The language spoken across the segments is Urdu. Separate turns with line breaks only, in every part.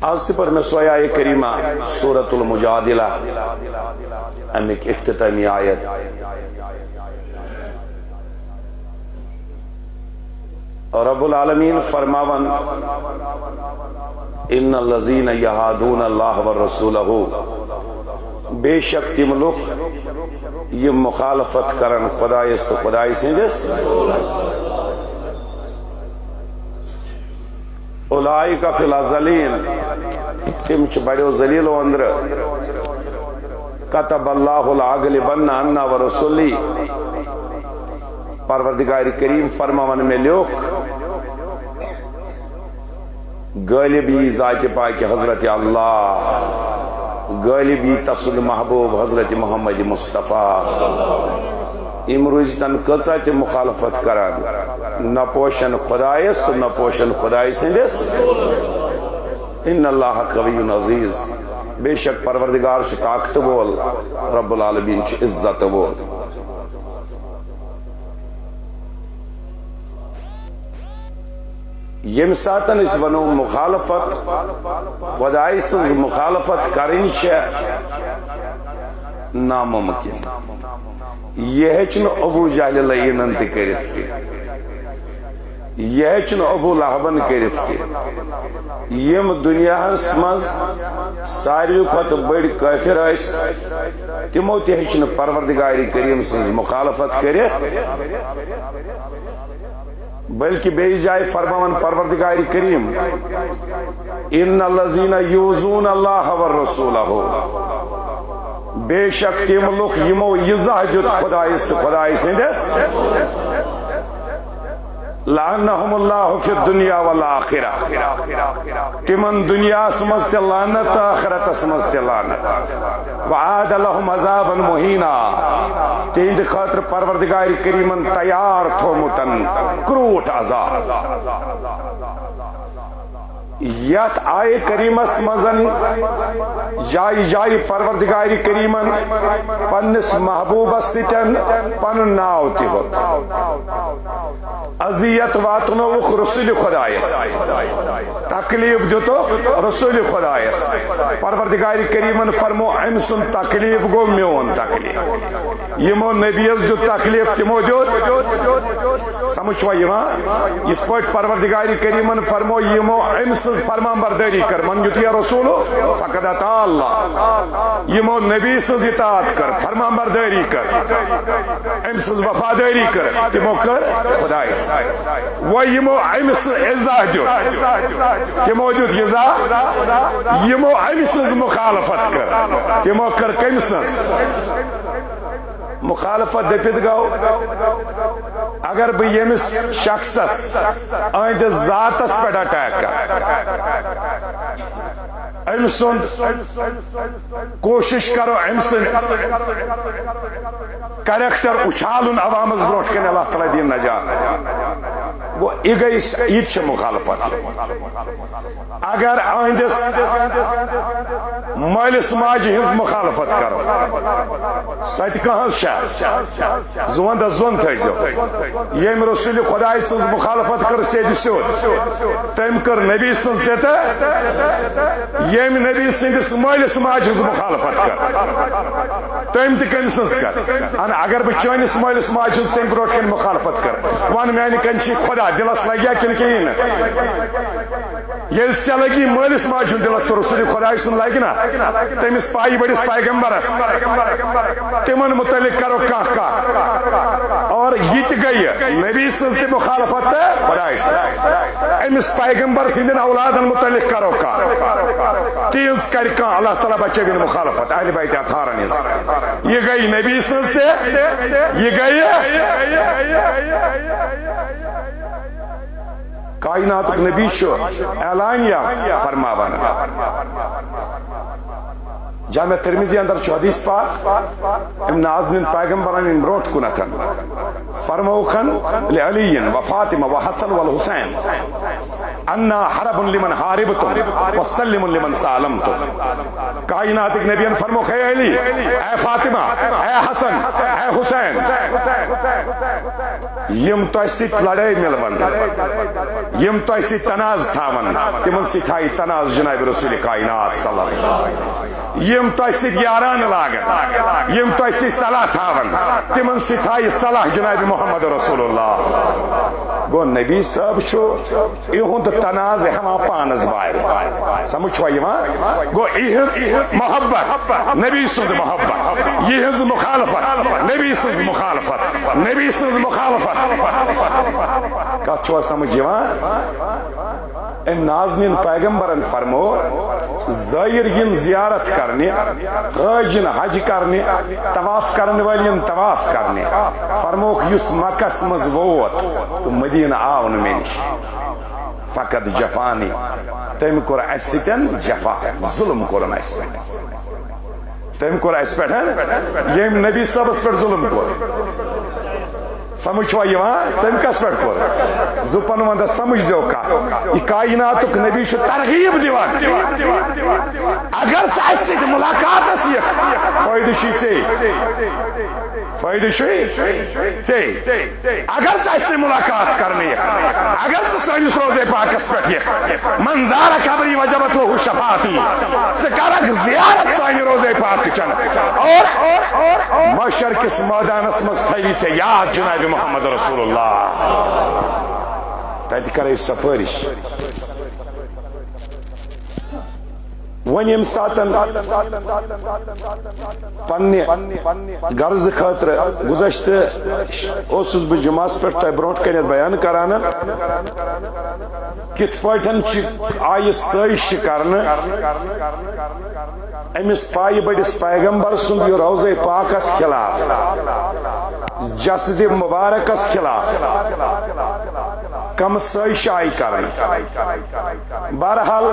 آج پر میں سویا کریمہ سورة المجادلہ امیک اختتامی آیت رب العالمین فرماون ان الذین یہادون اللہ والرسولہ بے شک تم لوگ یہ مخالفت کرن خدایست و خدای سندس اولئک فی الازلین تم چھ بڑیو ذلیل و اندر کتب اللہ العغلبن انا ورسولی پروردگار کریم فرماون میں لوگ غالبی ذات پاک حضرت اللہ غالبی تسل محبوب حضرت محمد مصطفیٰ امروز تن کچا تی مخالفت کران نہ پوشن خدایس نہ پوشن خدای سندس ان اللہ قوی عزیز بے شک پروردگار چھ طاقت بول رب العالمین چھ عزت بول یم ساتن اس ونو مخالفت خدای سنز مخالفت کرن چھ ناممکن یہ چن ابو جہل لئینن تی کرت کی یہ چن ابو لہبن کرت کی یم دنیا مز ساریو کھت بڑی کافر اس تمو تی چن پروردگار کریم سنز مخالفت کرت بلکہ بے جائے فرماون پروردگار کریم ان الذین یوزون اللہ والرسولہ بے شک تم لوگ یمو یزہ جت خدای سندس لعنہم اللہ فی الدنیا والآخرہ تمن دنیا سمجھتے لعنت آخرت سمجھتے لعنت وعاد لهم عذابا مہینا تیند خاطر پروردگار کریمن تیار تھومتن کروٹ عذاب یت آئے کریمس مزن جائی جائی پروردگار کریمن پنس محبوب ستن پن ناو تی ہوت عذیت واتنوخ رسول خدایس تکلیف جو تو رسول خدایس پروردگار کریمن فرمو امسن تکلیف گو میون تکلیف یمو نبیز جو تکلیف تمو جو سمجھوا یہاں یہ پوٹ پروردگار کریمن فرمو یمو امسن فرمان برداری کر من یوتی رسولو فقد اطاع اللہ یمو نبی سز اطاعت کر فرمان برداری کر امسن وفاداری کر تمو کر خدایس و یمو امس عزا جو تمو جو عزا یمو امسن مخالفت کر تمو کر کمسن مخالفت دپت گو اگر بہ یمس شخصس اہند ذاتس پہ اٹیک کر ام سند کوشش کرو ام سند کریکٹر اچھالن عوامس بروٹ کن اللہ تعالی دین نجات وہ یہ مخالفت اگر اہندس مالس ماجہ ہز مخالفت کرو ست کہاں شاہ زون زون تھو یم رسول خدای سنز مخالفت کر سید سیود تم کر نبی سنز دیتا یم نبی سنز مالس ماجہ ہز مخالفت کر تم تم سنز کر اگر بہ چانس مالس ماجہ ہز سن بروٹ کن مخالفت کر ون میانہ کنچی خدا دلس لگیا کن کہین یل ے لگی مالس ماجہ دلس تو رسول خدای سن لگی نا تمس پائی بڑس پیغمبرس تمن متعلق کرو کھا اور یہ گئی نبی سنز تہ مخالفت خدای امس پیغمبر سندن اولادن متعلق کرو کھا تیز کر کھانا اللہ تعالیٰ بچے گن مخالفت اہل بیت اطہارن یہ گئی نبی سنز تہ یہ گئی کائنات نبی چھو اعلانیہ فرماوان جامع ترمیزی اندر چھو حدیث پاک ام نازنین پیغمبران ان بروٹ کنتن فرموخن لعلی و فاطمہ و حسن والحسین انا حرب لمن حاربتم وسلم لمن سالمتم کائنات نبی ان فرموخ اے علی اے فاطمہ اے حسن اے حسین یم تہ ست لڑائی ملون یم تہ ست تناز تھاون تمن ست تھائی تناز جناب رسول کائنات صلی اللہ علیہ وسلم یم تہ ست یاران لاگن یم تہ ست صلاح تھاون تمن ست تھائی صلاح جناب محمد رسول اللہ گو نبی صاحب چھو تناز ہما پانس باہر سمجھوا گو یہز محبت نبی سند محبت یہز مخالفت نبی سند مخالفت نبی سند مخالفت کت چھوا سمجھ ان نازنین پیغمبرن فرمو زائر ین زیارت کرنے حاجن حج کرنے طواف کرنے والین طواف کرنے فرموک یس مکس مز ووت تو مدینہ آون میں نش فقط جفانی تم کور اس ستن جفا ظلم کورن اس پہ تم کور اس پہ یم نبی صاحب اس پر ظلم کور سمجھوا تم کس پہ کور زپن وندا سمجھ دو کا یہ کائناتک نبی چھ ترغیب دیوان اگر اس سے ملاقات اس فائدہ چھ فائدہ چھ اگر اس سے ملاقات کرنی اگر سانس روزے پاکس پہ من زار قبری وجبت له شفاعتی سکرک زیارت سان روزے پاک چن اور محشر کس میدانس مز تھوی ژے یاد جناب محمد رسول اللہ تت کرے سفارش ون یم ساتن پنہ غرض خاطر گزشتہ اوسس بہ جمعس پہ تہ برونٹ کنت بیان کران کت پاٹھن آئی سائش کرنے امس پائی بڑس پیغمبر سند یہ روضہ پاکس خلاف جسد مبارکس خلاف کم سائش آئی کرنے بہرحال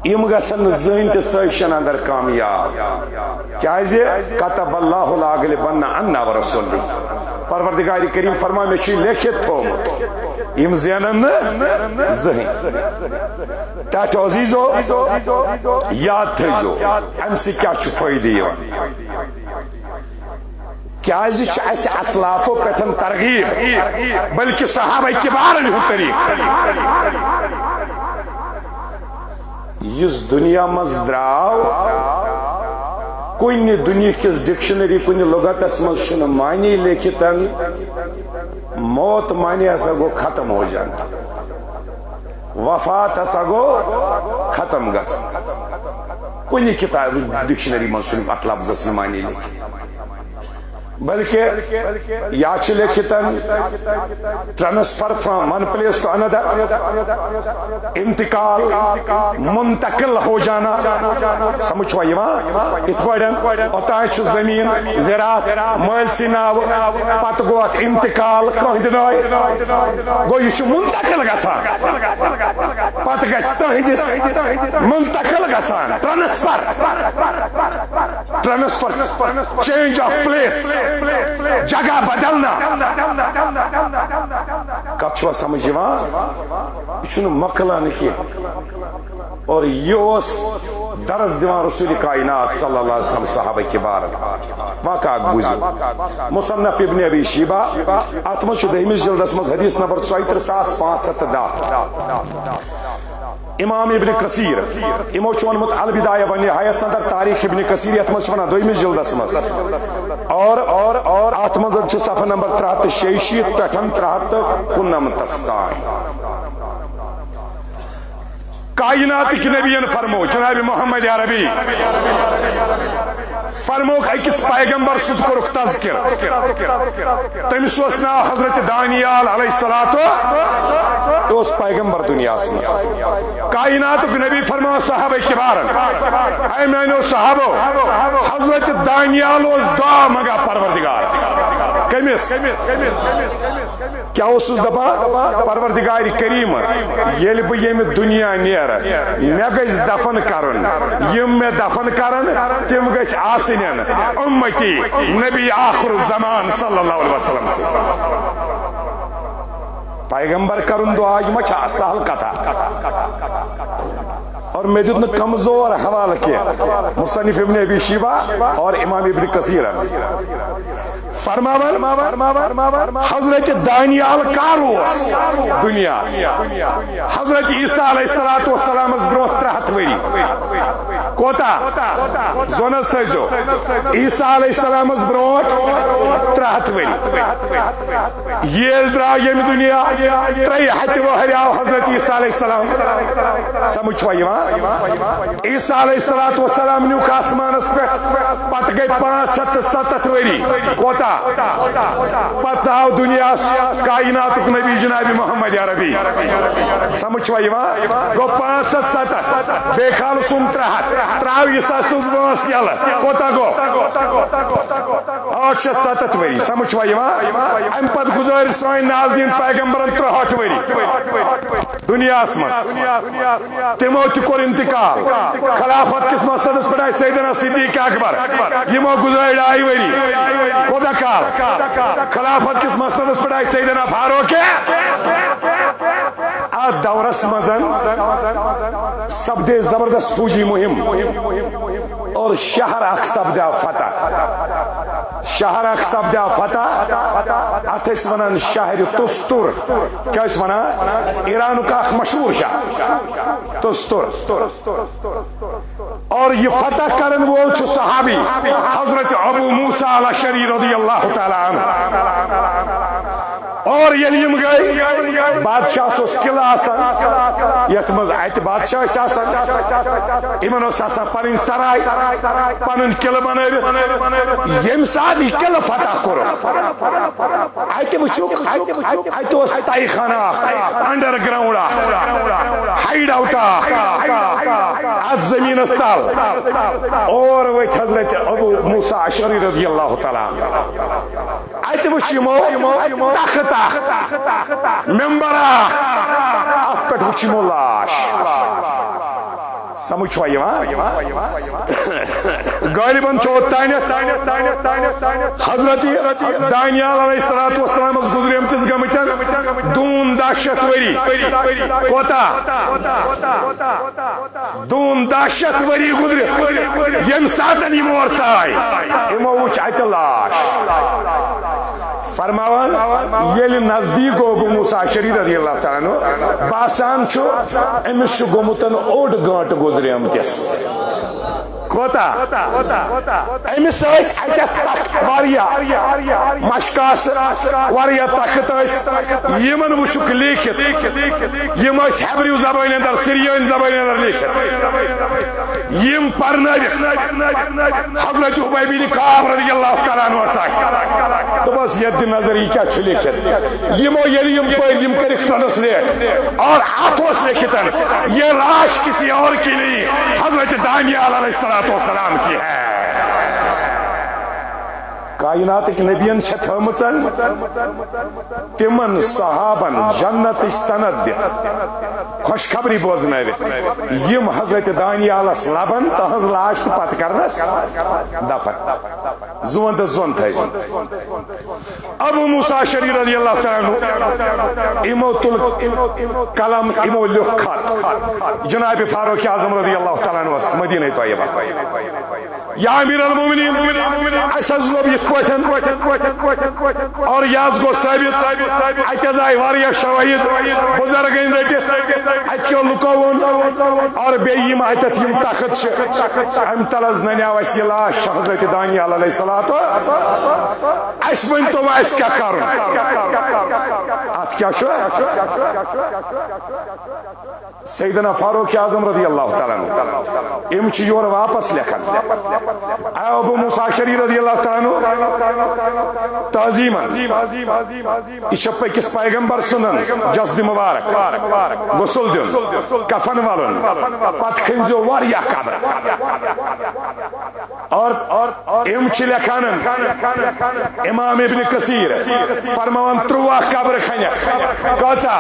یم گھن زین تہ سائشن اندر کامیاب کیازِ کتب اللہ لاغلبن انا ورسولی پروردگار کریم فرما مے چھ لیکھت تھومت یم زینن زہن ٹاٹ عزیزو یاد تھیزو ام سے کیا چھ فائدہ یوان کیازِ چھ اس اسلافو پتن ترغیب بلکہ صحابہ کبار ہند طریق اس دنیا مز دراو کن دنیا کس ڈکشنری کن لغتس مز معنی لیکھتن موت معنی ہسا گو ختم ہو جانا وفات ہسا گو ختم گس کن کتاب ڈکشنری مز ات لفظ معنی لیکھت بلکہ یا چھ لکھتن transfer from one place to اندر انتقال منتقل ہو جانا سمجھوا ات پہ اوتان زمین زراعت مل سی ناو پتہ گو ات انتقال کہد گو یہ منتقل گژھان پتہ گژھِ تہندس منتقل گژھان ٹرانسفر چینج آف پلیس جگہ بدلنا کت چھوا سمجھ یہ مکلان کی اور یہ درس دیوان رسول کائنات صلی اللہ علیہ وسلم صحابہ کبار واقع بوزو مصنف ابن ابی شیبہ اتمش دہمس جلدس مز حدیث نمبر 34510 امام ابن کثیر امو چونمت البدایہ و نہایہ اندر تاریخ ابن کثیر اتمش ونا دویمس جلدس مز اور اتمز چھ صفحہ نمبر 366 پٹھن 359 تان کائنات کی نبی فرمو جناب محمد عربی فرموک اکس پیغمبر سد کرک تذکر تمس نا حضرت دانیال علیہ الصلوۃ اس پیغمبر دنیا میں کائنات کے نبی فرمو صحابہ کبارن اے میانو صحابو حضرت دانیال اس دعا مگا پروردگار کمس کیا اس دپا پروردگار کریم یل بہ یم دنیا نیر مے گژھِ دفن کرن یم مے دفن کرن تم گژھِ آسنن امتی نبی آخر الزمان صلی اللہ علیہ وسلم سے پیغمبر کرن دعا یہ مچھا سہل کتھا اور میں دیتنا کمزور حوالہ کیا مصنف ابن ابی شیبہ اور امام ابن کثیر فرماون حضرت دانیال کاروس دنیا حضرت عیسیٰ علیہ الصلوۃ والسلام برو 300 وری کوتا زونس تھو عیسیٰ علیہ السلام برو 300 وری یل درا یم دنیا 300 وہر آو حضرت عیسیٰ علیہ السلام سمجھوا عیسیٰ علیہ الصلوۃ والسلام نیوک آسمانس پہ پتہ گئی 570 وری کوتا پتہ آو دنیا کائنات نبی جناب محمد عربی سمجھوا گو 570 بے خال سم 300 تراو عیسیٰ سز بانس یل کوتا گو 870 وری سمجھوا ام پت گزار سوائن نازدین پیغمبرن 63 وری دنیا من تمو تر انتقال خلافت کس مقصدس پہ سیدنا صدیق اکبر یمو گزار 2.5 وری کوتا کال خلافت کس مقصدس پہ سیدنا فاروق ات دورس مزن سپدے زبردست فوجی مہم اور شہر اخ سپدیا فتح شہر اخ سپدیا فتح ات ونان شہر تستر کیا ونان ایران کا مشہور شہر تستر اور یہ فتح کرن وول صحابی حضرت ابو موسیٰ الاشعری رضی اللہ تعالی عنہ اور یم گئی بادشاہ سوس قلعہ آسان یت مز ات بادشاہ آسان یمن پن سرائے پن قلعہ بنوت یم سات یہ قلعہ فتح کور ات وچو ات تائی خانہ انڈر گراؤنڈ ہائیڈ آؤٹ ات زمین تل اور وت حضرت ابو موسیٰ اشعری رضی اللہ تعالیٰ ات وچ یمو تخت ممبر ات پہ وچمو لاش سمجھوا غالباً چوت تانیت حضرت دانیال علیہ الصلوۃ والسلام گزریمتس گمتن 200 وری کوتا 200 وری گزری یم ساتن یمو ورسائی یمو وچ ات لاش فرماوان یل نزدیک ابو موسیٰ اشعری رضی اللہ تعالیٰ عنہ باسان امس گومتن 8 گھنٹہ گزریمتس کوتا امس مشکاس واریا تخت یمن وچک لیکھت یم ہیبریو زبان اندر سریان زبان اندر لیکھت یم پرنوت حضرت ابی بن کعب رضی اللہ تعالیٰ عنہ دس یہ نظر یہ کیا لیکھت یمو یم یم کر ٹرانسلیٹ اور ات لکھت یہ لاش کسی اور کی نہیں حضرت دانیال علیہ الصلوۃ والسلام کی ہے کائنات نبین تھمچن تمن صحابن جنت سند خوشخبری بوزنوت یم حضرت دانیالس لبن تہذ لاش تو پتہ کرنس دفن زون تو زون تھے ابو موسیٰ اشعری رضی اللہ تعالیٰ عنہ امو تل قلم امو لکھ خط جناب فاروق اعظم رضی اللہ تعالیٰ عنہ مدینہ طیبہ یا امیر المومنین اساس لوب یت کوتن اور یاز گو ثابت اتزائی واریا شواہد بزرگین رٹت اتکیو لکوون اور بیم اتت یم تخت ام تلز ننیاو اس یہ لاش حضرت دانیال علیہ الصلوۃ اس ون تو اس کیا کرن ات کیا شو سیدنا فاروق اعظم رضی اللہ تعالیٰ عنہ ام چھ یور واپس لکھن ابو موسیٰ اشعری رضی اللہ تعالیٰ عنہ تعظیما یہ پکس پیغمبر سنن جسد مبارک غسل دن کفن والن پت کھنزو واریاہ قبر اور ام چھ لکھن امام ابن کثیر فرماون 30 قبر کھنک کچا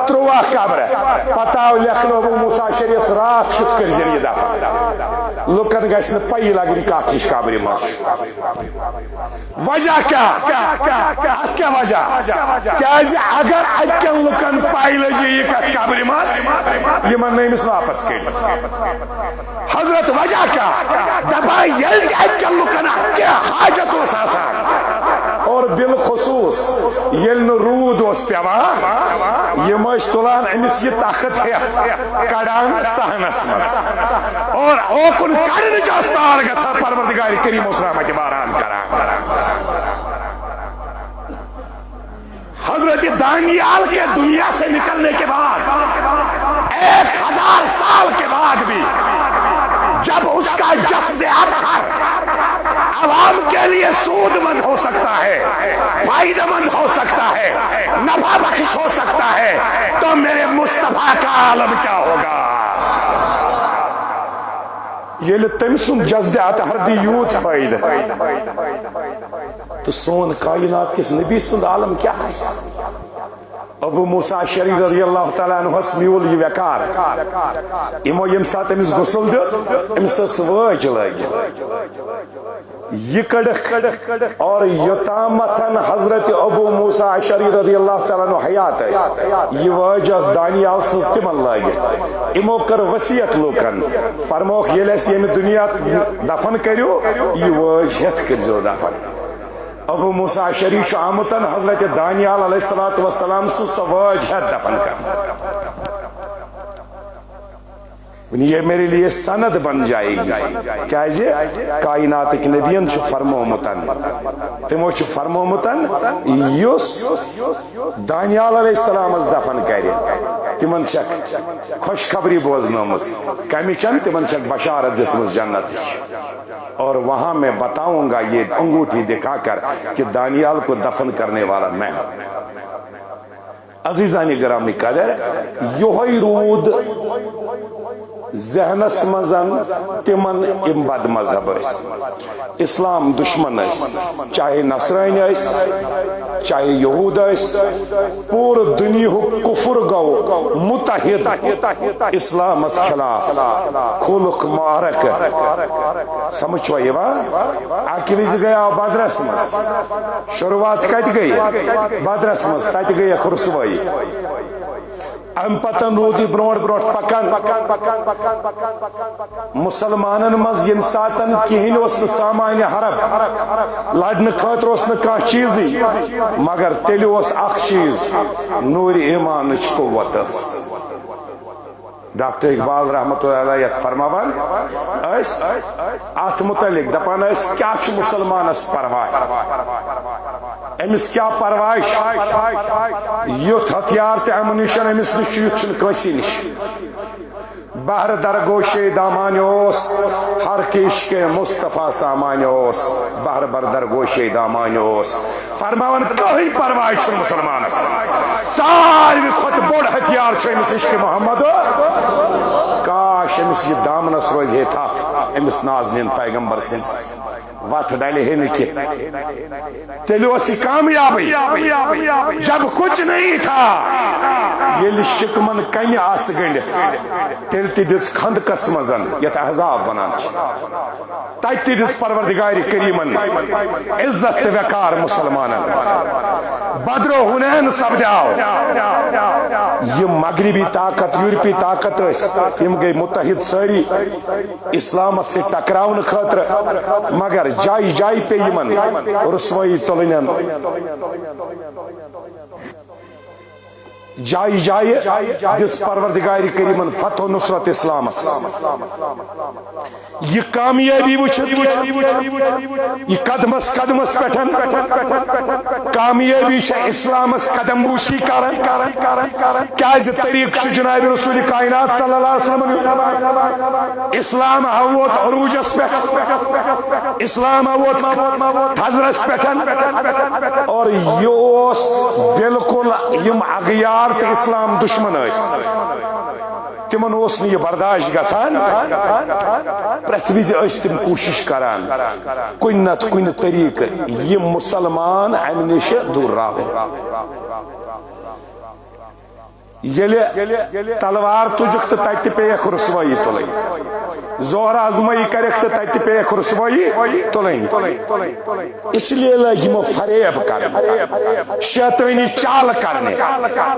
30 قبر پتہ لکھنو ابو موسیٰ اشعری رات کت کر ذریعہ دفن لکن گژھِ نہٕ پَیی لگٕنۍ کتھ ہِش قبرِ منٛز وجہ کیٛاہ کیٛاہ وجہ کیٛازِ اگر اَتہِ کٮ۪ن لُکن پَے لٔج یہِ کتھ قبرِ منٛز یِمن نہٕ أمِس واپس کٔڑِتھ حضرت وجہ کیٛاہ دپان ییٚلہِ تہِ اَتہِ کٮ۪ن لُکن کینٛہہ حاجت اوس آسان اور بالخصوص ییٚلہِ نہٕ روٗد اوس پیوان یِم ٲسۍ تُلان أمِس یہِ تخت ہٮ۪تھ کڑان صحنس منٛز اور اوکُن کڑنٕچ ٲس تال گژھان پروردگار کریم اوس رحمتِ باران کران حضرت دانیال کے دنیا سے نکلنے کے بعد 1000 سال کے بعد بھی جب اس کا جسد اطہر عوام کے لیے سود مند ہو سکتا ہے فائدہ مند ہو سکتا ہے نفع بخش ہو سکتا ہے تو میرے مصطفیٰ کا عالم کیا ہوگا ییٚلہِ تٔمۍ سُنٛد جسدِ اطہر دی یوٗت فٲیدٕ تہٕ سون کائنات کِس نبی سُنٛد عالم کیٛاہ آسہِ ابو موسیٰ شری رضی اللہ تعالیٰ عنہس میول یہ وقار یمو یم سات امس غسل دیت امس ٲس وٲج لٲگِتھ یہ کڑک اور یوتامتن حضرت ابو موسیٰ شری رضی اللہ تعالیٰ عنہ حیات ٲسۍ یہ وٲج ٲس دانیال سٕنٛز تمن لٲگِتھ یمو کٔر وصیت لوٗکن فرموکھ ییٚلہِ أسۍ ییٚمہِ دُنیا دفن کٔرِو یہ وٲج ہٮ۪تھ کٔرۍزیو دفن ابو موسیٰ شریف آمتن حضرت دانیال علیہ السلام سو وٲج ہٮ۪تھ دفن کر یہ میرے لیے سند بن جائے گی کیازِ کائنات کے نبیین چھُ فرمومتن تمو چھُ فرمومتن یُس دانیال علیہ السلام دفن کرِ تمن چھکھ خوشخبری بوزنٲمٕژ کمچن تمن چھکھ بشارت دِژمٕژ جنت اور وہاں میں بتاؤں گا یہ انگوٹھی دکھا کر کہ دانیال کو دفن کرنے والا میں ہوں عزیزانی گرامی قدر یہوئی رود ذہنس مزن تمن ام بد مذہب اسلام دشمن چاہے نصرانی چاہے یہود پور دنیا کفر گو متحد اسلام خلاف کھولک معرک سمجھ یہ اکہ وز گیا بدرس مز شروعات کت گئی بدرس مز تت گئی رسوائی ام پتن رود برونٹ برونٹ پکان مسلمانن مز یم ساتن کہین اس سامان حرب لڑنے خاطر اس کان چیزی مگر تیل اس اخ چیز نور ایمان قوت ڈاکٹر اقبال رحمت اللہ علیہ فرماوان ات متعلق دپان کیا مسلمانس پرواہ امس کیا پرواہ یوت ہتھیار تے امنیشن امس نش یوت کنسی نش بہر درگوش دامانیوس ہر کش کے مصطفیٰ سامانیوس بہر بر درگوش دامانیوس فرماون کہیں پرواہ چھن مسلمانس ساروی کھت بوڑ ہتھیار چھ امس عشق محمد کاش امس یہ دامنس روز ہے تھا امس نازنین پیغمبر سنس وات ڈالے ہے نکی تیلو اسی کامیابی جب کچھ نہیں تھا یہ شکمن کنی آس گنڈ تیل تی دس کھند قسمزن یت احزاب بنان تیت تی دس پروردگار کریمن عزت وقار مسلمانن بدر و حنین سب دیاو یہ مغربی طاقت یورپی طاقت یم گئی متحد ساری اسلام سے ٹکراؤن خاطر مگر جائی جائی پہ یمن رسوائی تلنین جائی جائی دس پروردگار کریمن فتح و نصرت اسلام یہ کامیابی وچھت یہ قدمس قدمس پیٹھن کامیابی چھے اسلامس قدم بوسی کرن کیازِ طریق چھو جناب رسول کائنات صلی اللہ علیہ وسلم اسلام ہوت عروجس پیٹھ اسلام ہوت حضرت پیٹھن اور یوس بالکل یم اغیار اسلام دشمن تمن اس یہ برداشت گژھان پریت وز تم کوشش کران کن نت کن طریقہ یہ مسلمان امہ نش دور رہو یل تلوار تجک تو تت پیک رسوائی تلن زہر آزمائی کرک تو تت پیک رسوائی تلن اس لیے لگ یمو فریب کرنے شیطانی چال کرنے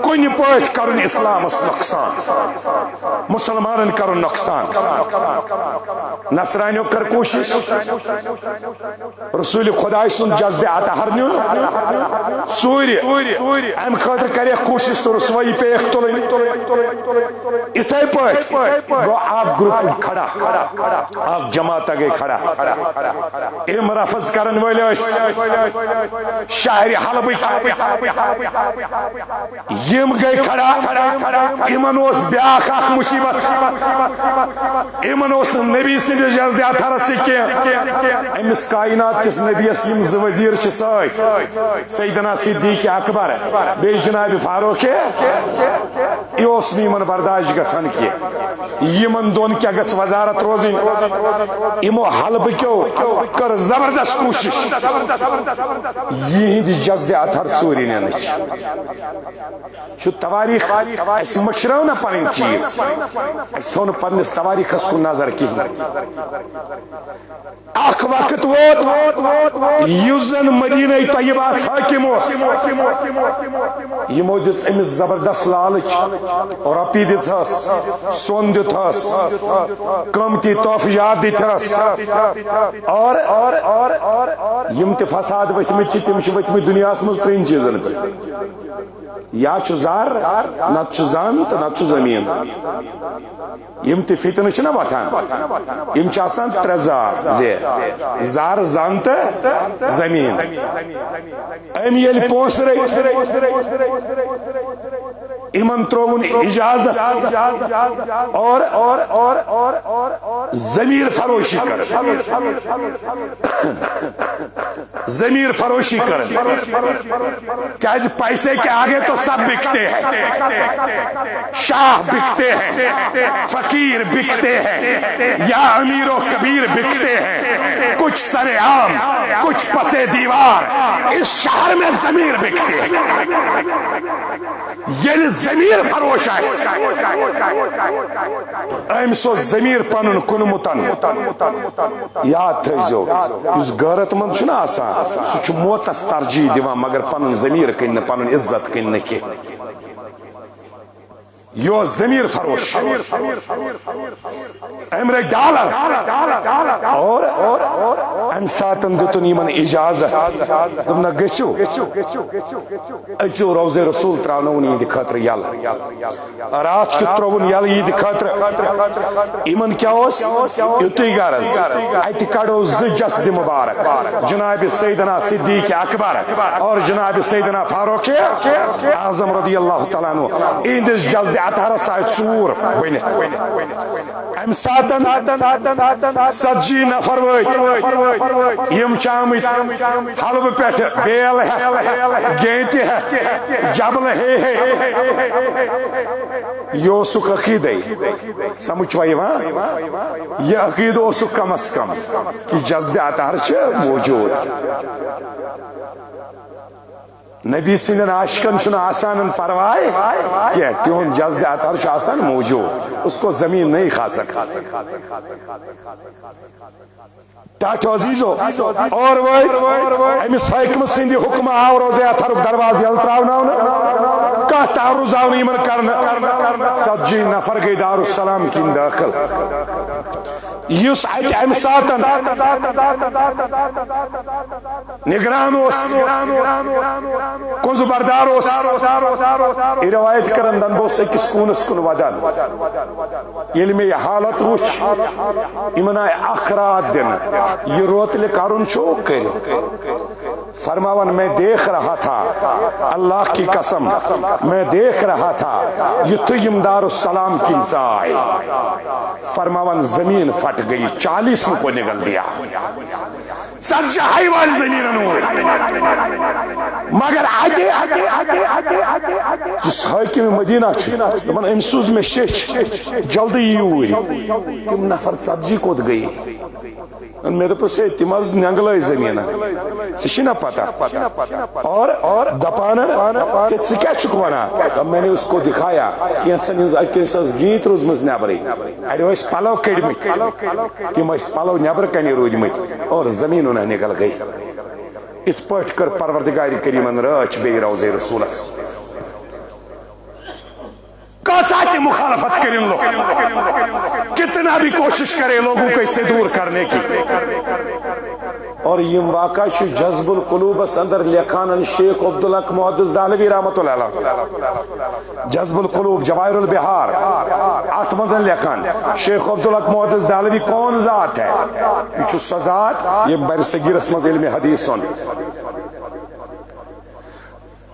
کن پٲٹھۍ کرن اسلامس نقصان مسلمانن کرن نقصان نصرانیو کر کوشش رسول خدا سن جزد اطہر نیون ژوٗرِ ام خاطر کرے کوشش تو رسوائی پیک تلن اتھے پٲٹھۍ گو اکھ گروپ کھڑا اکھ جماعت گئی کھڑا ام رفض کرن وٲلۍ ٲسۍ شہر حلبٕکۍ یم گئی کھڑا یمن اوس بیاکھ اکھ مصیبت یمن اوس نبی سندس جزد اطہرس کی امس کائنات کس نبیس یم زٕ وزیر چھ سۭتۍ سیدنا صدیق اکبر بیٚیہِ جناب فاروق یہ اوس نہٕ یمن برداشت گژھان کی یمن دون کیا گژھ وزارت روزن یمو حلبہ کیو کر زبردست کوشش یہند جزد اطہر ژوٗرِ نِنٕچ چھ تواریخ اس مشرو نا پنن چیز اس تھو نہٕ پننس تواریخس کن نظر کہین اخ وقت ووت یُس زن مدینہ طیبہس حاکم اوس یمو دِژ أمس زبردست لالچ رۄپیہِ دِژہس سۄن دِتہس قۭمتی تحفہات دِتہس اور یم تہِ فساد ؤتھمٕتۍ چھِ تِم چھِ ؤتھمٕتۍ دنیاہس منٛز ترٛٮ۪ن چیٖزن پٮ۪ٹھ یا چھُ زر نتہٕ چھُ زن تہٕ نتہٕ چھُ زمیٖن یم تہِ فتنہٕ چھِنہ وۄتھان یم چھِ آسان ترٛےٚ زر زن تہٕ زمیٖن أمۍ ییٚلہِ پونٛسہٕ رٔٹۍ یمن ترٛووُن اجازت اور ضمیر فروشی کرن ضمیر فروشی کرن کیازِ پیسے کے آگے تو سب بکتے ہیں شاہ بکتے ہیں فقیر بکتے ہیں یا امیر و کبیر بکتے ہیں کچھ سر عام کچھ پسے دیوار اس شہر میں ضمیر بکتے ہیں یعنی ضمیر فروش ام سو ضمیر پنن کنمتن یاد تھزو اس غیرت مند چھنا آسان سہ چھ موتس ترجیح دیوان مگر پنن ضمیر کن پنن عزت کن کی یو ضمیر فروش ام رک ڈالر اور ام ساتن دتن یمن اجازت دمنا گچو اچو روز رسول تراونون عید خاطر یل رات کی ترون یل عید خاطر یمن کیا اوس یوتی غرض ات کڑو ز جسد مبارک جناب سیدنا صدیق اکبر اور جناب سیدنا فاروق اعظم رضی اللہ تعالی عنہ اندس جسد اطہرس آئی ژور ونت ام ساتن 70 نفر وٲتۍ یم چھ آمٕتۍ حلبہٕ پٮ۪ٹھ بیل ہٮ۪تھ گینٛتہِ ہٮ۪تھ جبلہٕ ہے یہ اوسُکھ عقیٖدے سمجھ چھوا یِوان یہ عقیٖدٕ اوسُکھ کم از کم کہ جزدِ اطہر چھ موجود نبی سندن عاشقن چھُنہٕ آسان پرواے کینٛہہ تِہُنٛد جزدِ اطہر چھُ آسان موجود اس کو زمین نہیں کھا سکتا تاچو عزیزو اور وٲتۍ أمِس حٲکمہٕ سٕنٛدِ حُکمہٕ آو روزے اطہرُک دروازٕ یلہٕ ترٛاوناونہٕ کانٛہہ تعرُض آو نہٕ یِمن کرنہٕ 70 نفر گٔے دارالسلام کِنۍ دٲخل یُس اتہِ امہِ ساتن نگران اوس کنزٕ بردار اوس یہ روایت کرن دن بہٕ اوسُس أکِس کوٗنس کُن ودان ییٚلہِ مےٚ یہِ حالت وُچھ یِمن آیہِ اکھ رات دِنہٕ یہ روتلہِ کرُن چھُ کٔرِو فرماون میں دیکھ رہا تھا اللہ کی قسم میں دیکھ رہا تھا یُتھُے یِم دارالسلام کِنۍ ژاے فرماون زمین پھٹ گئی 40 کو نگل دیا ژتجی وال زمین مگر اتہ اس حاکم مدینہ دپان أمۍ سوز مےٚ شیچھ جلدی یوٗرۍ تِم نفر ژتجی کوٚت گٔیہِ مےٚ دوٚپُس ہے تِم حظ نینٛگلٲے زٔمیٖنہ ژےٚ چھِ نا پتہ اور دپان ہے ژٕ کیٛاہ چھُکھ ونان میں نے اس کو دکھایا کینٛژن ہٕنٛز أکِس ٲس گیٖت روٗزمٕژ نٮ۪برٕے اڑیو ٲسۍ پلو کٔڑمٕتۍ تِم ٲسۍ پلو نٮ۪برٕ کنی روٗدمٕتۍ اور زٔمیٖن انہیں نکل گئی ات پٲٹھۍ کٔر پروردگار کریٖمن رٲچھ بیٚیہِ روزے رسولس کیسا تہ مخالفت کریں لوگ کتنا بھی کوشش کرے لوگوں کو اس سے دور کرنے کی اور یہ واقعہ جذب القلوبس اندر لکھان شیخ عبدالحق محدث دہلوی رحمۃ اللہ علیہ جذب القلوب جواہر البحار ات مز لکھان شیخ عبدالحق محدث دہلوی کون ذات ہے یہ سو ذات یہ برصغیرس مز علم حدیث سن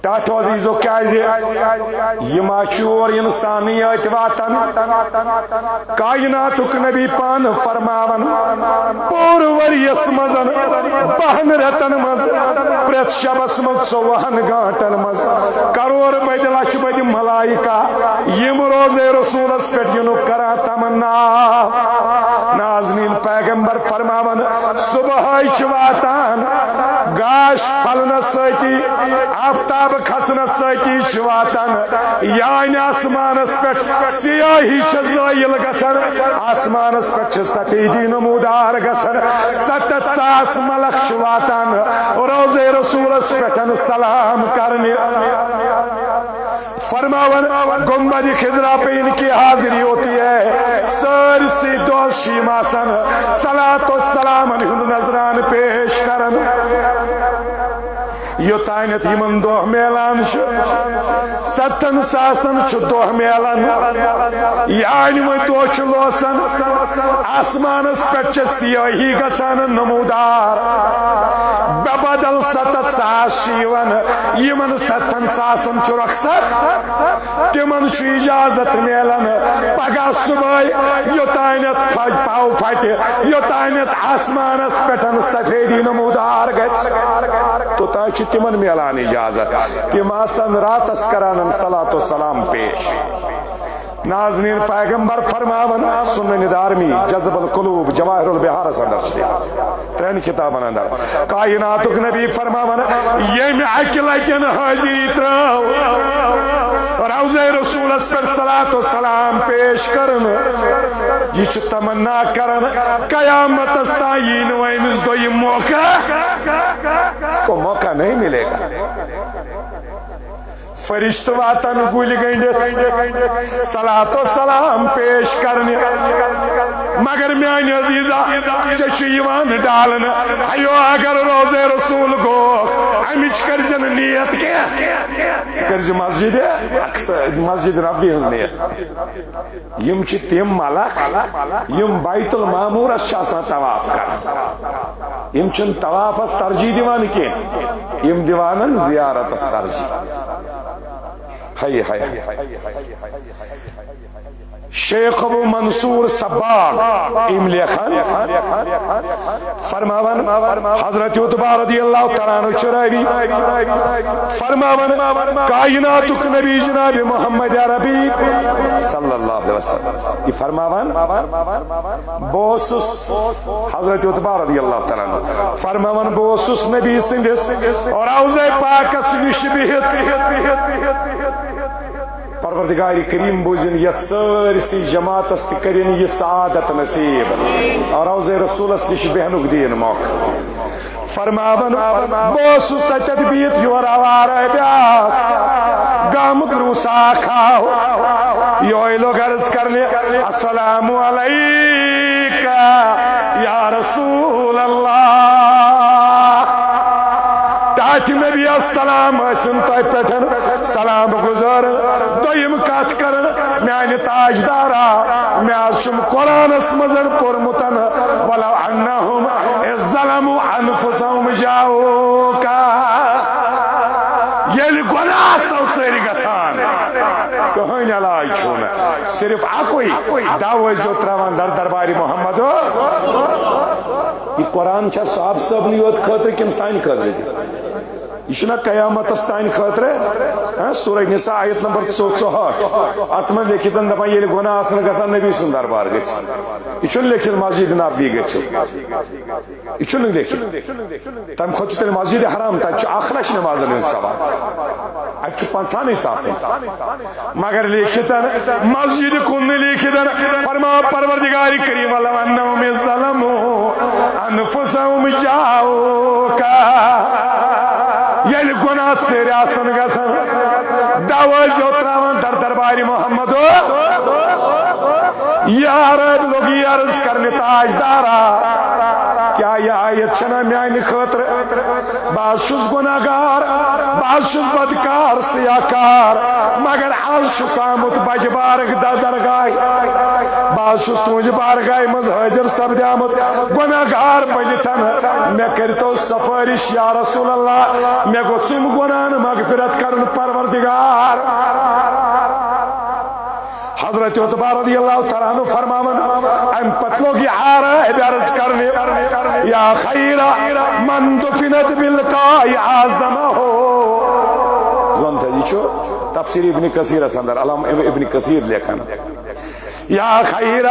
ٹاٹو عزیزو کیازِ یہ ما اور انسانیت واتن کائناتک نبی پان فرماون پور وریس مزن بہن رتن مز پریت شبس مز 24 گھنٹن مز کرور بد لچھ بد ملائکہ یم روزے رسولس پہ کرا تمنا ناظرین پیغمبر فرماون صبح واتان گاش پھلنس ستی آفتاب کھسنس ستی واتان یعنی آسمانس پہ سیاہی زائل گھن آسمانس پہ سفیدی نمودار گھن 7,000 ملک واتان روزے رسولس پہ سلام کرنے فرماون گنبد خضرا پہ ان کی حاضری ہوتی ہے سرسی دوست شیماسن صلاۃ و سلام ہند نظران پیش کرن یوتانت یمن دہ میلان 7,000 دہ میلان یعنی وہ دہ لوسان آسمانس پہ سیاہی گھان نمودار بدل 7,000 یمن 7,000 رخصت تمن اجازت میلان پگہ صبح یوتانت پاو پھٹ یوتانت آسمانس پہ سفیدی نمودار گھر تو تمن میلان اجازت تم آسن راتس کران صلاۃ و سلام پیش ناظرین پیغمبر فرماون سنن دارمی جذب القلوب جواہر البحار اندر 3 کتابن اندر کائناتک نبی فرماون یم اکہ لٹن حاضری تراو روزے رسولس پر صلاۃ و سلام پیش کرن یہ تمنا کرن قیامت تائین ویمس دویم موقع اس کو موقع نہیں ملے گا فرشت واتن گل گنڈت صلاۃ و سلام پیش کرنے مگر میان عزیزہ سے ڈالن ایو اگر روزے رسول گو امچ کرزن نیت کیا کرز مسجد مسجد ربی ہز نیت یم چھ تم ملک یم بیت المعمور آسان طواف کر یم چھ طواف ترجیح دیوان کی یم دیوانن زیارت ترجیح ہائی شیخ ابو منصور سباق املی خان فرماون حضرت عتبہ رضی اللہ تعالیٰ عنہ چراوی فرماون کائناتک نبی جناب محمد عربی صلی اللہ علیہ وسلم یہ فرماون بوسس حضرت عتبہ رضی اللہ تعالیٰ عنہ فرماون بوسس نبی سندس اور اوزے پاکس نش بہت پروردگار کریم بوزن یت سرسی جماعت است کرین یہ سعادت نصیب اور روزے رسول اس نش بہنک دین موقع فرماون بوس ستت بیت یور آوار بیا گام دروسا کھاو یوئی لوگ عرض کرنے السلام علیکہ یا رسول اللہ تاچ نبی السلام حسن تو پیٹھن سلام گزار دویم کات کرن میانی تاجدارا میاشم قرآن اسمزن پرمتن ولو انہم ظلموا انفسهم جاؤکا یلی گناہ سو سیری گسان کہیں علاج چھونا صرف اکوئی دعوی جو تراوان در درباری محمد یہ قرآن چھا صاحب صبنی یوت خاطر کن سان خاطر یہ چھنا قیامت تان خاطر سورہ نساء آیت نمبر 64 ات من لکھتن دپان یل گناہ آسن گژھان نبی سن دربار گژھ یہ چھن لکھت مسجد نبوی گژھو یہ چھن لکھت تم کھت تیل مسجد حرام تک اخ لچھ نمازن ہند ثواب ات 50 ساس مگر لکھتن مسجد کن لکھتن فرما پروردگار کریم لو انہم ظلموا انفسهم جاؤک یل گناہ سیر آسن گژھان دوازو تراون در دربار محمد یا رب لوگ یہ عرض کرنے تاجدارا کیا یہ آیت چھنا میانی خاطر بعض شز گناہگار بعض شز بدکار سیاکار مگر آز شز آمت بج بارک درگاہ بعض شز تونج بارگاہ مز حاضر سبد آمت گناہگار بنتن میں کرتو سفارش یا رسول اللہ میں گوچم گناہن مغفرت کرن پروردگار حضرت عتبہ رضی اللہ تعالیٰ عنہ فرماون ام پتلو کی عرب عرض کرنے یا خیر من دفنت بالقاء اعظمہ زنتا جی چھو تفسیر ابن کثیر سندر علام ابن کثیر لیکن یا خیر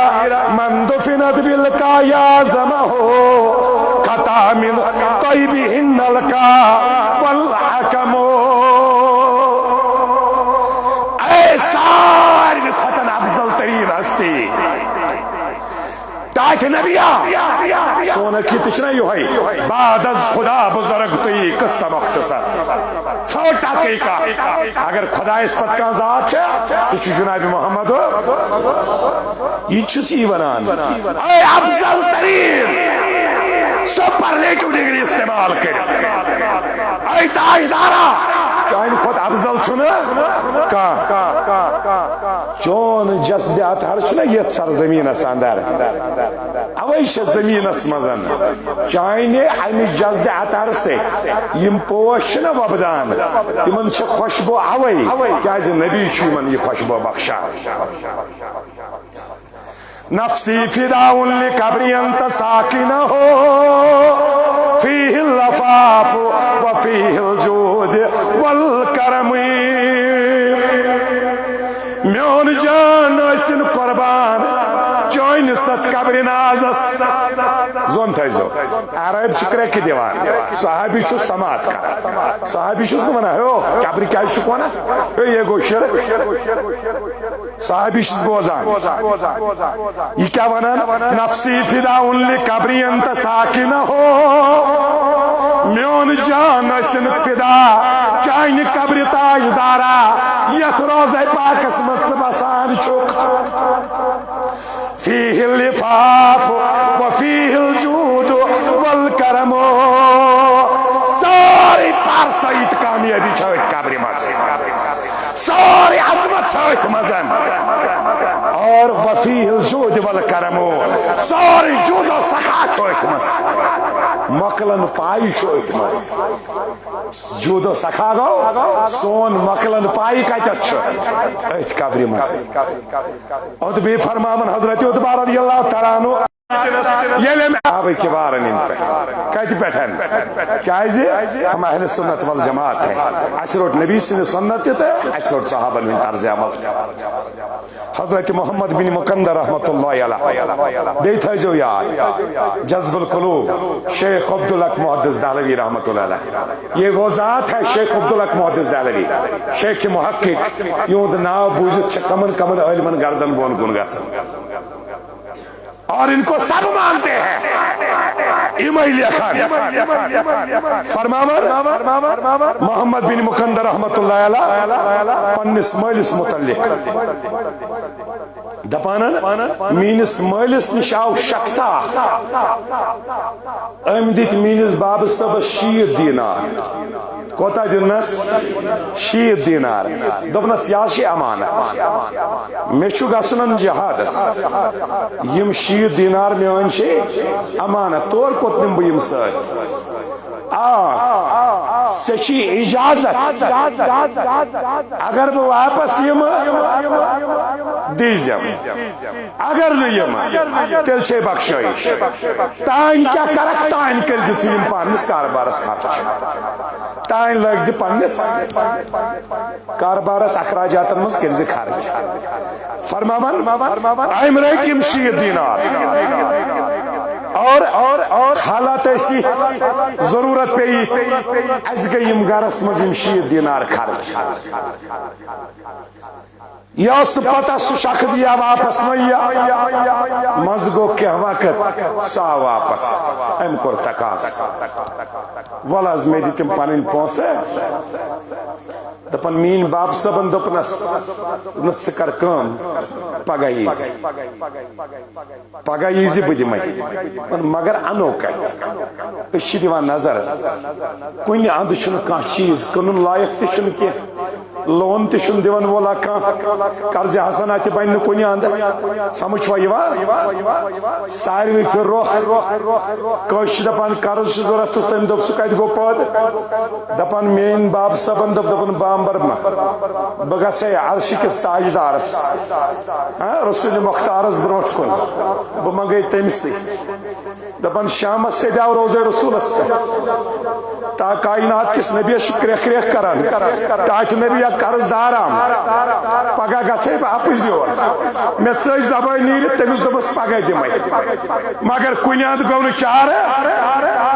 من دفنت بالقاء اعظمہ قطع من طیبہن القاء والحکم تاج نبیہ سونا کی تچنا یو ہے بعد از خدا بزرگتی قصہ مختصر چھوٹا کیکا اگر خدا اس پت کا ذات چھے تو جناب محمد ہو یہ چسی ونان اے افضل ترین سپرلیٹو ڈگری استعمال کر اے تاجدارا چاہین خود افضل چھنا کا چون جسد اطہر چھنا یہ سرزمین ساندر اویش زمین اسمزن چاہین امی جسد اطہر سے یم پوش نہ وبدان تمن چھ خوشبو اوی کیا نبی چھو من یہ خوشبو بخشا نفسی فداء لقبر انت ساکنہ فیہ اللفاف وفیہ الجود والکرم میون جان اسن قربان چوین ست قبر نازس زون تھائیزو عرب چکرے کی دیوان صحابی چھو سماعت کر صحابی چھو سمنا ہے قبر کیا شکوانا یہ گو شرک صحابی چھو بوزان یہ کیا ونان نفسی فداء لقبر انت ساکنہ میون جان اسن فدا چاہین قبر تاجدارا یت روزہ پاک اسمت سبسان چک فیہ اللفاف وفیہ الجود والکرم ساری پارسائیت کامیابی چھویت قبر مز ساری عظمت چھویت مزن اور وفیہ الجود والکرم ساری جود و سخا چھویت مز مقلن پائی چھویت مز جود و سخا گو سون مقلن پائی کتت چھو ایت قبر مز ادبی فرمامن حضرت عتبہ رضی اللہ تعالیٰ عنہ یلیم آبی کبارن ان پہ کہتی پیٹھن کیازی ہم اہل سنت والجماعت ہیں اشروٹ نبی سے سنت تھے اشروٹ صحابہ من طرز عمل تھے حضرت محمد بن مکندر رحمت اللہ علیہ دیتا جو یاد جذب القلوب شیخ عبدالحق محدث دہلوی رحمت اللہ علیہ یہ وہ ذات ہے شیخ عبدالحق محدث دہلوی شیخ محقق یوں ناو بوزت کمن کمن علمن گردن بون گن گسن اور ان کو سب مانتے ہیں امائی خان فرماور محمد بن مکندر رحمت اللہ علیہ پنس مالس متعلق دپانن مینس مالس نشاو شخصا ام دیت مینس باب سب 60 دینار کوتا دنس 60 دینار دپنس یاشی امانت میچو گسنن جہادس یم 60 دینار میون چھ امانت طور کوت نم بیم سات سچی اجازت اگر بہ واپس یم دیزم اگر نیم تیل چھ بخشائش تان کیا کرک تان کر یم پانس کاربارس خرچ تان لگ پنس کاربارس اخراجات مز کر خرچ فرماون ام رٹ یم 60 دینار اور حالات ایسی ضرورت پی اس گئی یم گرس مز یم 60 دینار خرچ یس پتہ سہ شخص یا واپس نیا مز گو کیا وقت سا واپس ام کور تقاض ول حظ مے دتم پنن پونسہ دپن مین باب صبن دپنس ثہ کر کام پگہ یزی بہ دمے مگر انو کت اس دیوان نظر کن اند کھانا چیز کنن لائق تہ کی لون تہ دان وولا کھانا قرض حسنا تہ بن کن اند سمجھ یوان ساروی پھر روح دپان قرض ضرورت تو تم دپ سہ کت گو پد دپان مین باب صبن دپن بامبر ما بہ گژھے عرش کس تاجدارس رسول مختارس بروٹ کن بہ منگے تمس دپان شامس سے دیو روزے رسولس تا کائنات کس نبی کرہ کرہ کران تاچ نبی قرض دارام پگہ گژھے بہ اپز یور مے ژے زبان نیرت تمس دپس پگہ دمے مگر کن اند گو ن چار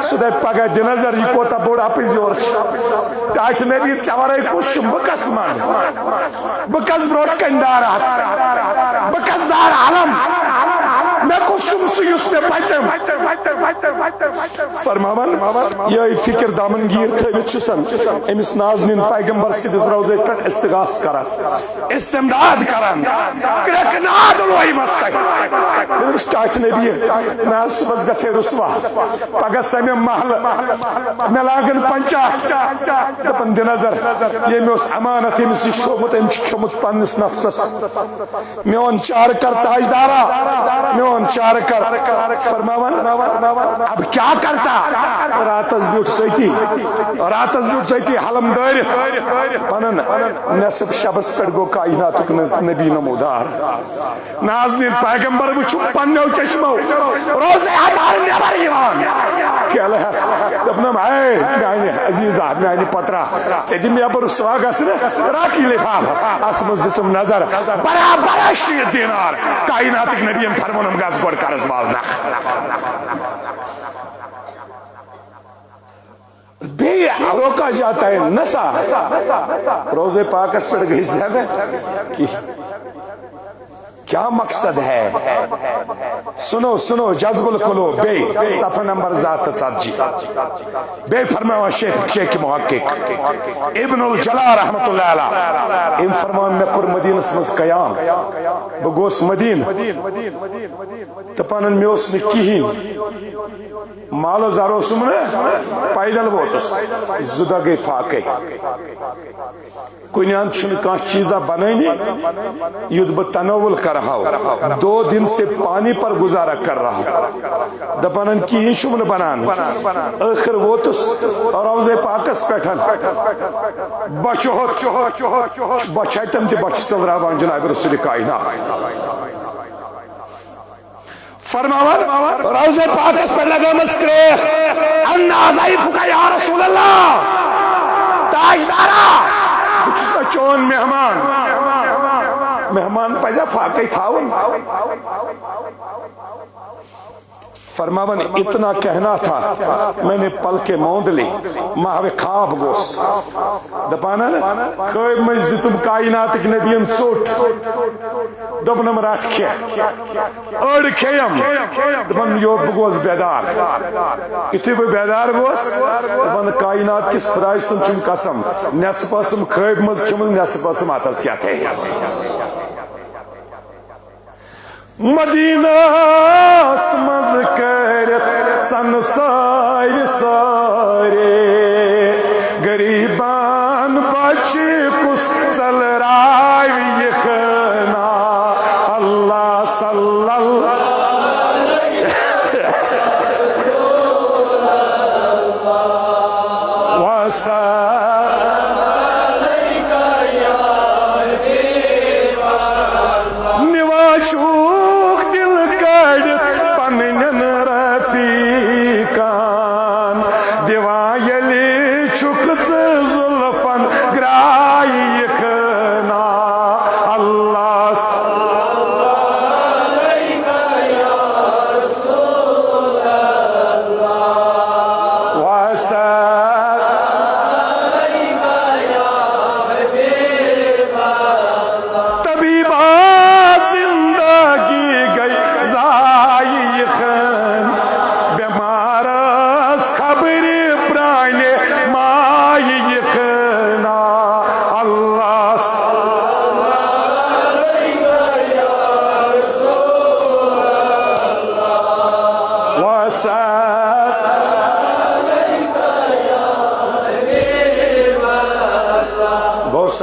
سہ دپ پگہ د نظر یہ کوتا بوڑ اپز یور تاچ نبی ورے کس بہ کس من بہ کس بروٹ کن دار بہ کس دار علم میں کس سہ بچم فرماون یہ فکر دامن گیر تھوت چھسن امس نازنین پیغمبر سدس روزے پہ استغاث کران استمداد کران کرکناد لوئی مس ٹاچ نبی میں صبح گھے رسوا پگہ سمے محل مے لاگن پنچات دپن د نظر یہ مے امانت امس نش تھومت ام کھیومت پنس نفسس میون چار کر تاجدارا میون چار کر فرماون اب کیا کرتا راتس بیوٹ ستی حلم دارت پنن نصف شبس پہ گو کائنات نبی نمودار ناظرین پیغمبر وچھو پنو چشمو روزے ہتار نیبر یوان کیا لہت دپنم اے میانی عزیزہ میانی پترا ژے دِ نیبر رسوا گژھنہٕ راکی لفاف اتھ منٛز دِژٕم نظر برابر 60 دینار کائناتٕکۍ نبیَن فرمونم گژھ گۄڈٕ قرض والنکھ بھی روکا جاتا ہے نسا روزے پاکس پر گئی زیادہ کہ کیا مقصد ہے سنو سنو جذب القلوب بے صفحہ نمبر ذات تصدجی بے فرمایا شیخ محقق ابن الجلال رحمت اللہ علیہ ام فرمان میں پر مدینہ سمس قیام بگوس مدین تپانن میں اس میں کہیں مال و زارو سمنے پیدل بوتس زدہ گئی فاقے کوئی نیان چھن کان چیزہ بنائنی یود بتناول کر رہا ہو 2 دن سے پانی پر گزارا کر رہا ہو دپانن کی ہی شمن بنان آخر ووتس اور روزے پاکس پیٹھن بچوت بچائتم تی بچ چل رہا بان جناب رسول کائنات فرماور روزے پاکس پر لگا مسکریخ انا ضعیفکا یا رسول اللہ تاجدارا بچسا چون مہمان پیسا فاقی تھاون فرماون اتنا کہنا تھا میں نے پل کے موند لی ماہوے خواب گوس دپانا خواب مجد تم کائنات ایک نبیان سوٹ دبنم راٹ کھے اڑ کھیم دبن یو بگوز بیدار اتی بھی بیدار گوس دبن کائنات کس خدای سنچم قسم نصف اسم خواب مز کھمل نصف اسم آتاز کیا تھے مدینہ سمز کرت سنسار سارے غریبان بچ کس چل راوی یخنا اللہ صلی اللہ وسلم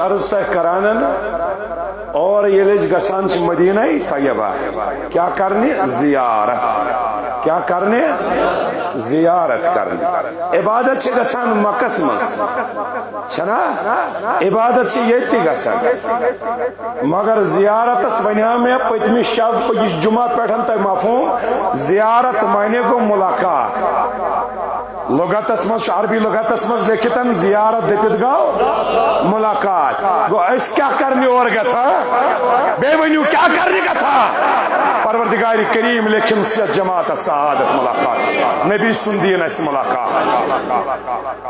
عرض تہ کران اور یہ گسان مدینہ طیبہ کیا کرنے زیارت کیا کرنے زیارت کرنے عبادت چھ گسان مکس مز چھنا عبادت چھ یہ گسان مگر زیارت ونیا میں پتمی شب پتمی جمعہ پیٹھن تہ مفہوم زیارت معنی گو ملاقات لغتس مز عربی لغتس مز لکھتن زیارت دپت گو ملاقات گو اس کیا کرنے اور گسا بے ونیو کیا کرنے گسا پروردگار کریم لیکن سے جماعت سعادت ملاقات نبی سندین اس ملاقات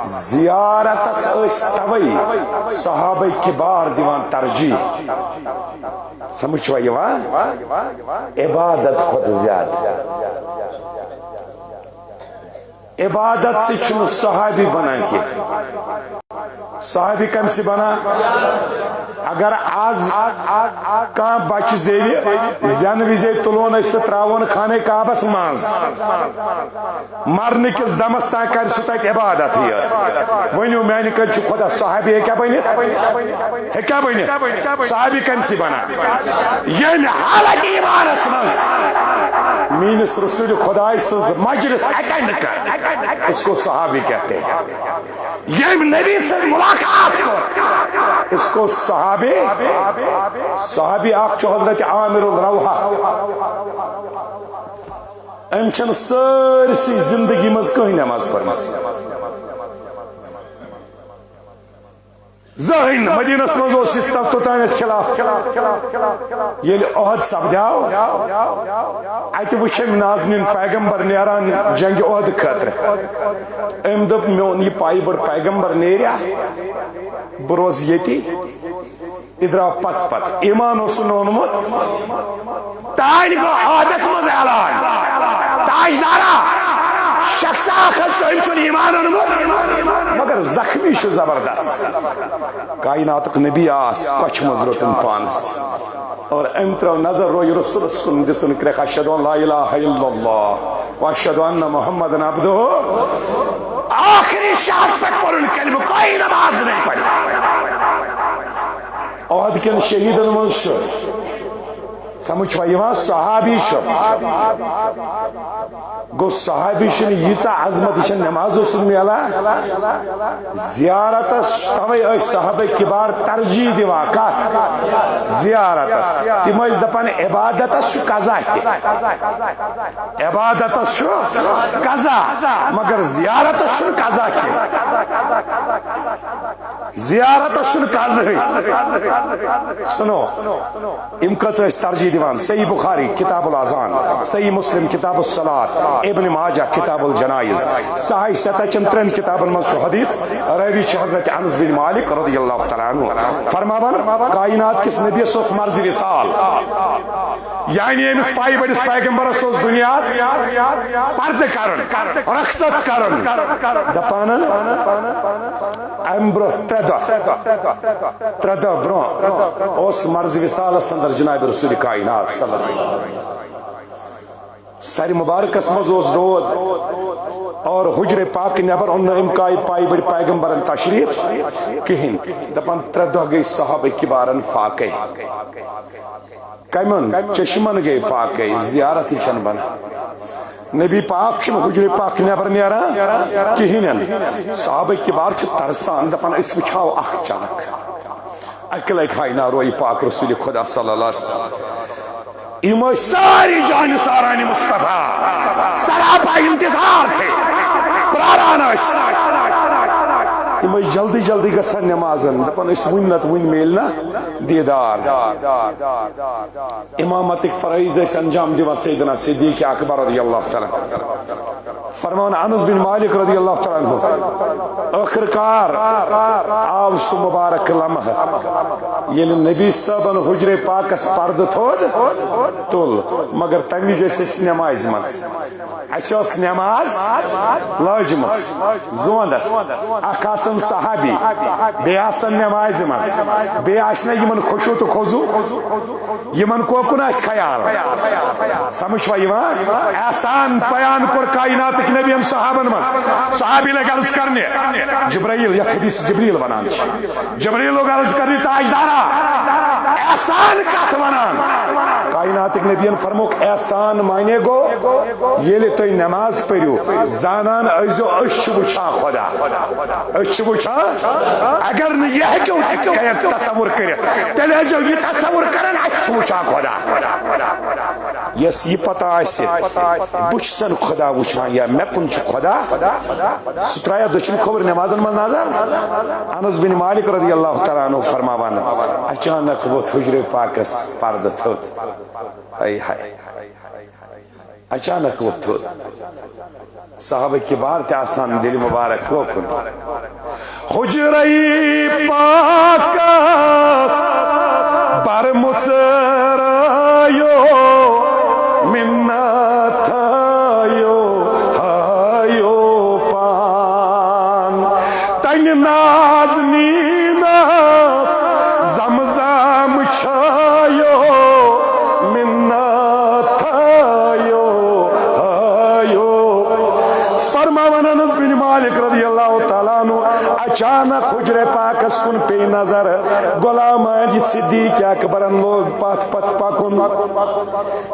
زیارت اس توئی صحابہ کبار دیوان ترجیح سمجھ وائیو عبادت خود زیادہ عبادت سے چھنو صحابی بنا کی صحابی کم سے بنا اگر آز کان بچ زیوی زین ویزے تلون اس تراون خانے کعبس مانز مرنے کس دمستان کر ستا عبادت ہی اس ونیو میں نے کہا خدا صحابی ہے کیا بنی صحابی کم سے بنا یہ حالت ایمان اسمانز مینس رسول خدا سز مجلس اٹینڈ کر اس کو صحابی کہتے ہیں یہ نبی سے ملاقات کو اس کو صحابی آخ چو حضرت عامر الروحہ امچن سرسی زندگی مز کوئی نماز پڑھنس زہین مدینہ سمزو سیستم توتانیت خلاف یہ احد سبدیاو ایت وچھم نازنین پیغمبر نیران جنگ احد خطر امدب میون یہ پائی بڑ پیغمبر نیریا بروز یتی ادرا پت ایمان و سنونمت تاج کو احدس مز اعلان تاج دارا شخص آخر سوئم چون ایمان انمت مگر زخمی شو زبردست کائنات کو نبی آس کچھ مزرتن پانس اور امتر نظر روی رسول اسکن دسن کرے اشہدو لا الہ الا اللہ واشہدو ان محمد عبدہ آخری شخص پر پڑھن کلمہ کوئی نماز نہیں پڑھی احد کن شہید المن شو سمجھ وائیوان صحابی شو گو صحابی شو ییچا عظمت شن نماز اسن میلا زیارت توی ای صحابہ کبار ترجیح دیوا کات زیارت تیموز دپان عبادت شو قضا کی عبادت شو قضا مگر زیارت شو قضا کی زیارت شو قضا سنو امکت اس ترجیح دیوان صحیح بخاری کتاب الاذان صحیح مسلم کتاب الصلاة ابن ماجہ کتاب الجنائز صحیح ستچن کتاب المنصور حدیث روی حضرت انس بن مالک رضی اللہ تعالیٰ عنہ فرماون کائنات کس نبی سوس مرض وصال یعنی امس پائی بڑس پیغمبر سوس دنیا پرد کرن رخصت کرن دپان امبر تردہ برو اس مرض وصال سندر جناب رسول کائنات صلی اللہ علیہ وسلم ساری مبارک اسمز اس دود اور حجر پاک نبر ان امکائی پائی بڑی پیغمبرن تشریف کہن دپان تردہ گئی صحابہ کبارن فاقے کیمن چشمن گئی فاقے زیارت ہی شن بنا نبی پاک چھن حجر پاک نبر نیرا کہنن صحابہ کبار چھ ترسان دپان اس وچھاو اخ چاک اکل ایک ہائی ناروی پاک رسول خدا صلی اللہ علیہ وسلم امو ساری جان سارانی مصطفیٰ سراپا انتظار تھے پرارانس امو جلدی جلدی گسن نمازن دپن اس ونت ون میلنا دیدار امامت ایک فرائض اس انجام دیوان سیدنا صدیق اکبر رضی اللہ تعالی فرمان انس بن مالک رضی اللہ تعالی عنہ آخرکار آوستو مبارک لمحہ یہ نبی صاحبن حجر پاکس پرد تھود تول مگر تمیز اس نماز مز اس نماز لاجم زوندس اخاسن صحابی بیاسن نماز مز بیاسن یمن خوشو تو خوزو یمن کوکن اس خیال سمجھ وایوان احسان بیان کر کائنات کے نبی صحابن مز صحابی لگ عرض کرنے جبرائیل یا حدیث جبریل بنان جبریل لوگ عرض کرنے تاجدارا احسان کات بنان کائنات کے نبی فرموک احسان مانے گو یہ تو نماز پڑھو زانان ازو اش وچھا خدا اش وچھا اگر یہ ہے کہ تصور کرے تیلے ازو یہ تصور کرن اش وچھا خدا یس یہ پتہ آسے بچسن خدا وچھان یا میں کنچ خدا سترایا دچن خبر نمازن من نظر انس بن مالک رضی اللہ تعالیٰ عنہ فرماوان اچانک وہ حجر پاکس پرد تھوت ہائی ہائی اچانک وہ تھوت صحابہ کبار تے آسان دل مبارک وہ کن حجر پاکس برمچر منت ہایو پان تن نازنینس زمزم چھایو منت ہایو فرماوان انس بن مالک رضی اللہ تعالیٰ عنہ اچانک حجر پاکس کن پی نظر غلام ماجد صدیق اکبرن لوگ پت پت پکن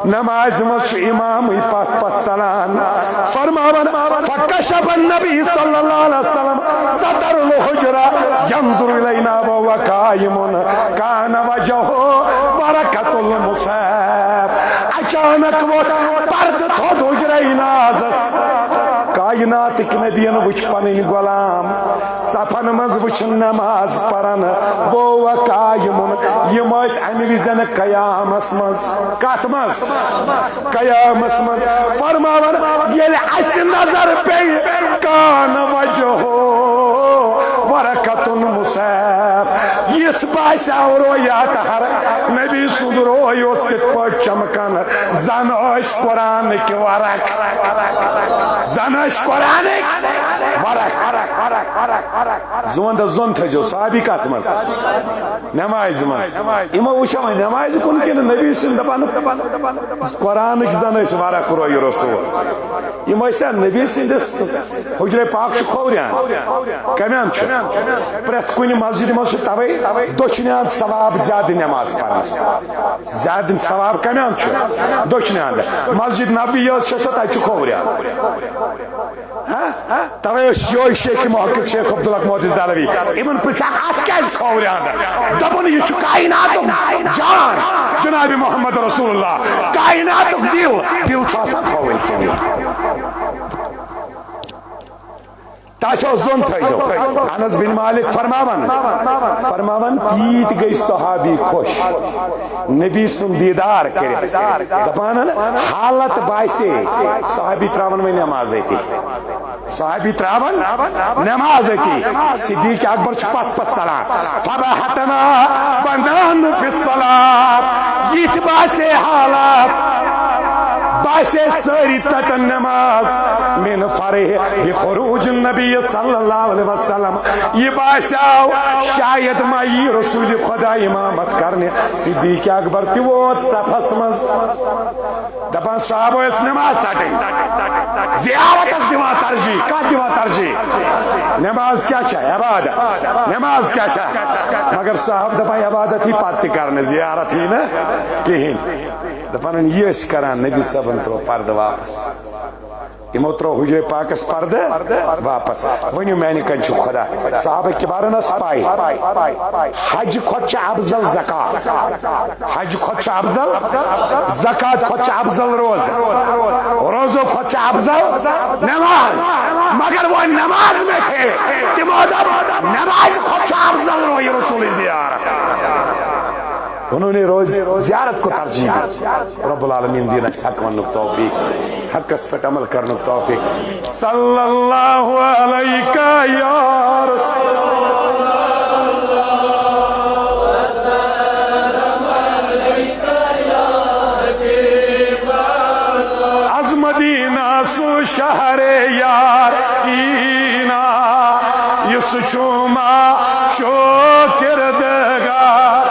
نماز مز امام پت پت سلان فرماون فکشف النبی صلی اللہ علیہ وسلم ستر الحجر ینظر الینا وهو قائم کان وجهه برکت المصحف اچانک وہ پرد تھود حجر نازس کائنات کے نبیین وچ پنن غلام صفن مز وچ نماز پرن وہ قائم یم اس امہ وزن قیامس مز کت مز قیامس مز فرماون یل اس نظر پہ کان وجہ برکت المصحف یس باسیو رویات ہر نبی سند روی اس کت پٹ چمکن زن اس قرآن کی ورق زن اس قرآن ورق زون دا زون تھا جو صحابی کات مز نماز مز اما وچھا میں نماز کن کے نبی سند دپان قرآن کی زن اس ورق روی رسول اما اس نبی سند حجر پاک چھ کھوریان کمیان چھ پریت کنی مسجد مز توے دچنیان ثواب زیادہ نماز پڑھنس زیادہ ثواب کمیان چھ دچنیان مسجد نبی چھ سو تہ کھوریان توے یہ شیخ محقق شیخ عبدالحق محدث دہلوی امن پرژھک ات کیاز کھوریان دپن یہ چھ کائنات جان جناب محمد رسول اللہ کائنات دل چھ آسان کھوری تاچو زون تھائیزو انس بن مالک فرماون پیت گئی صحابی خوش نبی سن دیدار کرے دپان حالت بائسے صحابی تراون میں نماز ایتی صحابی تراون نماز ایتی صدیق اکبر چپت پت صلاة فبحتنا بندان فی الصلاة یہ بائسے حالات باسے ساری تتن نماز من فرح بخروج النبی صلی اللہ علیہ وسلم یہ باساو شاید مائی رسول خدا امامت کرنے صدیق اکبر تیوت صفحس مز دپان صحابہ اس نماز ساٹھیں زیارت اس دیوا ترجیح کا دیوا ترجیح نماز کیا چاہے عبادت نماز کیا چاہے مگر صاحب دپان عبادت ہی پاتی کرنے زیارت ہی نا کہیں دپان یہ اس کران نبی صاحب ترو پرد واپس امو ترو حجر پاکس پرد واپس ونیو میں نے کنچو خدا صحابہ کبارن اس پائی حج کھوچ افضل زکاة حج کھوچ افضل زکاة کھوچ افضل روزو کھوچ افضل نماز مگر وہ نماز میں تھے نماز کھوچ افضل روی رسول زیارت انہوں نے روز زیارت کو ترجیح رب العالمین دینا حق ونک توفیق حق اس پر عمل کرنک توفیق صلی اللہ علیکہ یا رسول از مدینہ اینا سو شہر یار اینا یس چوما شو کردگار